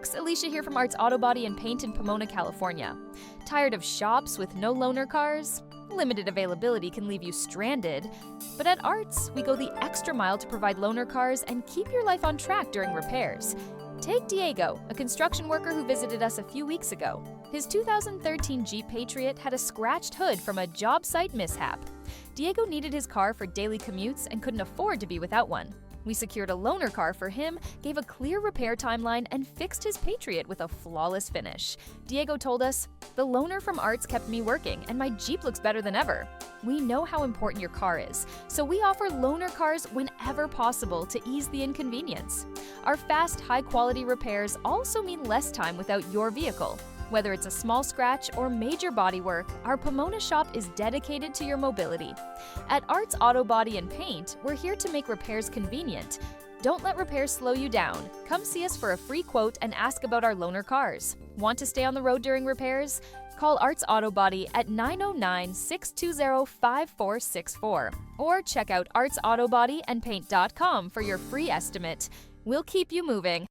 folks, Alicia here from Arts Autobody and Paint in Pomona, California. Tired of shops with no loaner cars? Limited availability can leave you stranded. But at Arts, we go the extra mile to provide loaner cars and keep your life on track during repairs. Take Diego, a construction worker who visited us a few weeks ago. His 2013 Jeep Patriot had a scratched hood from a job site mishap. Diego needed his car for daily commutes and couldn't afford to be without one. We secured a loaner car for him, gave a clear repair timeline, and fixed his Patriot with a flawless finish. Diego told us, "The loaner from Arts kept me working, and my Jeep looks better than ever." We know how important your car is, so we offer loaner cars whenever possible to ease the inconvenience. Our fast, high-quality repairs also mean less time without your vehicle. Whether it's a small scratch or major bodywork, our Pomona shop is dedicated to your mobility. At Arts Auto Body and Paint, we're here to make repairs convenient. Don't let repairs slow you down. Come see us for a free quote and ask about our loaner cars. Want to stay on the road during repairs? Call Arts Auto Body at 909-620-5464 or check out artsautobodyandpaint.com for your free estimate. We'll keep you moving.